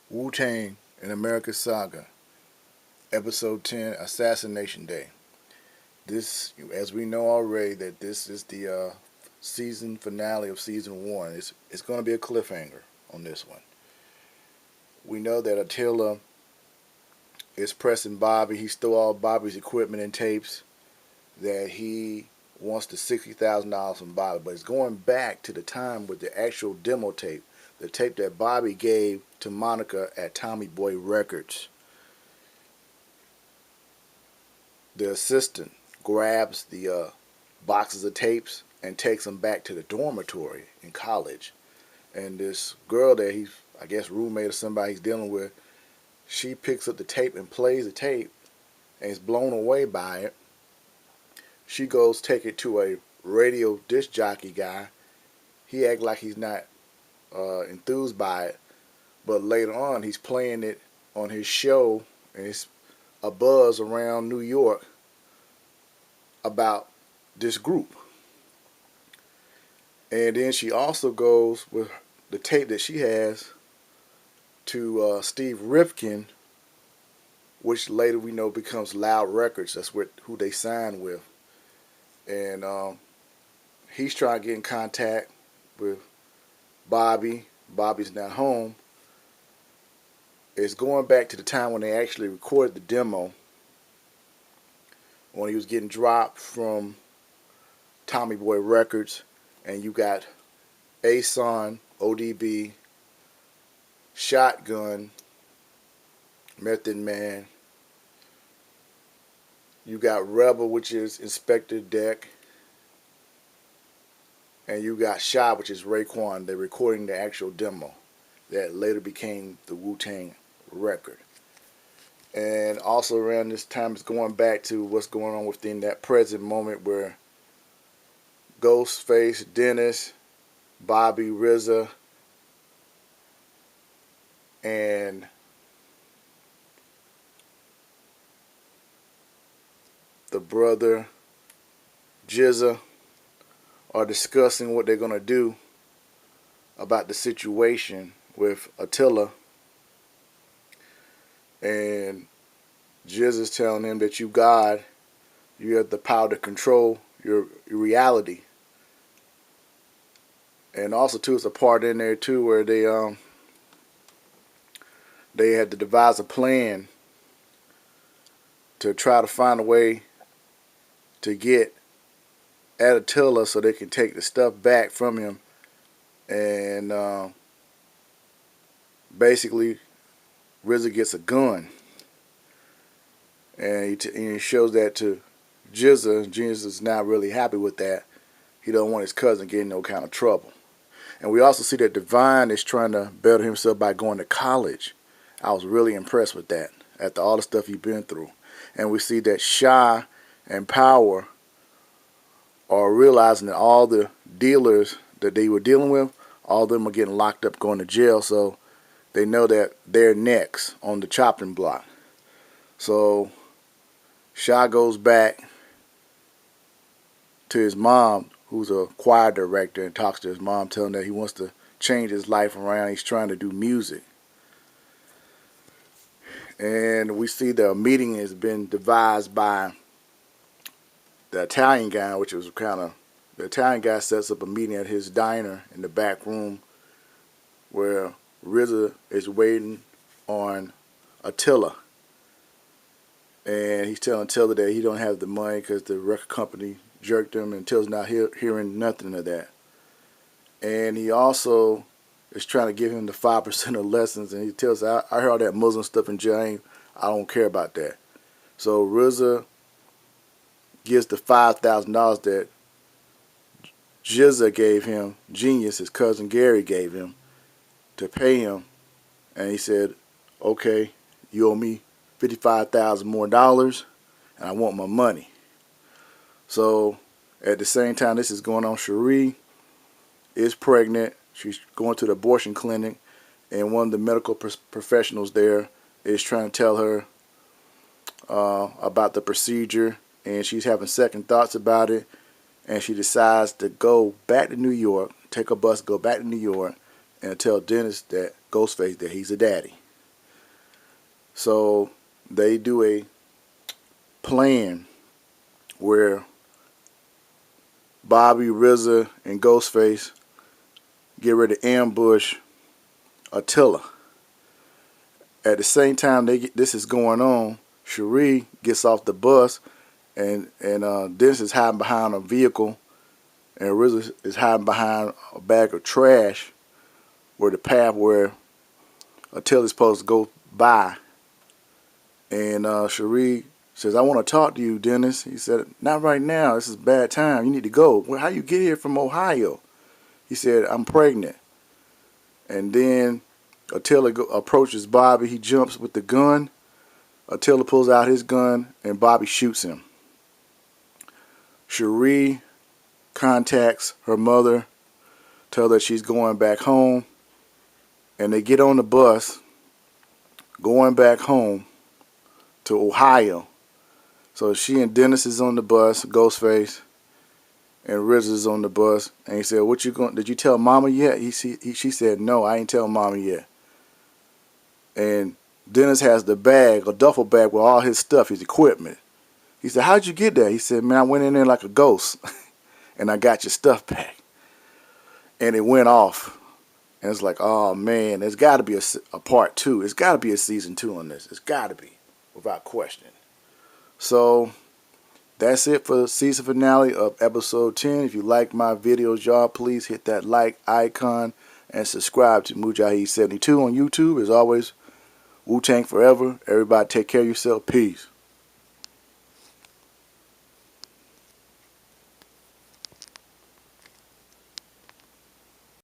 Wu-Tang in America's Saga, Episode 10, Assassination Day. This, as we know already, that this is the season finale of Season 1. It's going to be a cliffhanger on this one. We know that Attila is pressing Bobby. He stole all Bobby's equipment and tapes, that he wants the $60,000 from Bobby. But it's going back to the time with the actual demo tape, the tape that Bobby gave to Monica at Tommy Boy Records. The assistant grabs the boxes of tapes and takes them back to the dormitory in college. And this girl that he's, I guess, roommate or somebody he's dealing with, she picks up the tape and plays the tape and is blown away by it. She goes take it to a radio disc jockey guy. He acts like he's not enthused by it, but later on he's playing it on his show, and it's a buzz around New York about this group. And then she also goes with the tape that she has to Steve Rifkin, which later we know becomes Loud Records. That's who they signed with. And he's trying to get in contact with Bobby. Bobby's not home. It's going back to the time when they actually recorded the demo, when he was getting dropped from Tommy Boy Records, and you got A-Son, ODB, Shotgun, Method Man. You got Rebel, which is Inspector Deck. And you got Shy, which is Raekwon. They're recording the actual demo that later became the Wu-Tang record. And also around this time, it's going back to what's going on within that present moment where Ghostface, Dennis, Bobby, RZA, and the brother GZA are discussing what they're going to do about the situation with Attila. And GZA's telling him that you God, you have the power to control your reality. And also too, it's a part in there too where they had to devise a plan to try to find a way to get at Attila so they can take the stuff back from him. And basically RZA gets a gun, and he shows that to GZA. GZA's not really happy with that. He don't want his cousin getting no kind of trouble. And we also see that Divine is trying to better himself by going to college. I was really impressed with that after all the stuff he's been through. And we see that Shy and Power are realizing that all the dealers that they were dealing with, all of them are getting locked up, going to jail. So they know that they're next on the chopping block. So Shy goes back to his mom, who's a choir director, and talks to his mom, telling her that he wants to change his life around. He's trying to do music. And we see the meeting has been devised by the Italian guy, which was the Italian guy sets up a meeting at his diner in the back room where RZA is waiting on Attila. And he's telling Attila that he don't have the money because the record company jerked him, and Astila's not hearing nothing of that. And he also is trying to give him the 5% of lessons, and he tells I heard all that Muslim stuff in jail. I don't care about that. So RZA gives the $5,000 that GZA gave him, Genius, his cousin Gary, gave him to pay him. And he said, okay, you owe me $55,000 more dollars, and I want my money. So at the same time this is going on, Sheree is pregnant. She's going to the abortion clinic, and one of the medical professionals there is trying to tell her about the procedure, and she's having second thoughts about it, and she decides to go back to New York, take a bus, go back to New York, and tell Dennis, that Ghostface, that he's a daddy. So they do a plan where Bobby, RZA, and Ghostface get ready to ambush Attila. At the same time this is going on, Sheree gets off the bus, and Dennis is hiding behind a vehicle, and RZA is hiding behind a bag of trash where the path where Attila is supposed to go by. And Sheree says, "I want to talk to you, Dennis." He said, "Not right now. This is a bad time. You need to go." "Well, how you get here from Ohio?" He said, "I'm pregnant." And then Attila approaches Bobby. He jumps with the gun. Attila pulls out his gun, and Bobby shoots him. Sheree contacts her mother, tells her she's going back home, and they get on the bus going back home to Ohio. So she and Dennis is on the bus, Ghostface, and RZA is on the bus. And he said, "What you going? Did you tell Mama yet?" She said, "No, I ain't tell Mama yet." And Dennis has the bag, a duffel bag with all his stuff, his equipment. He said, "How'd you get that?" He said, "Man, I went in there like a ghost, and I got your stuff back." And it went off. And it's like, oh man, there's got to be a part 2. It's got to be a season 2 on this. It's got to be, without question. So that's it for the season finale of episode 10. If you like my videos, y'all, please hit that like icon and subscribe to Mujahid72 on YouTube. As always, Wu-Tang forever. Everybody take care of yourself. Peace.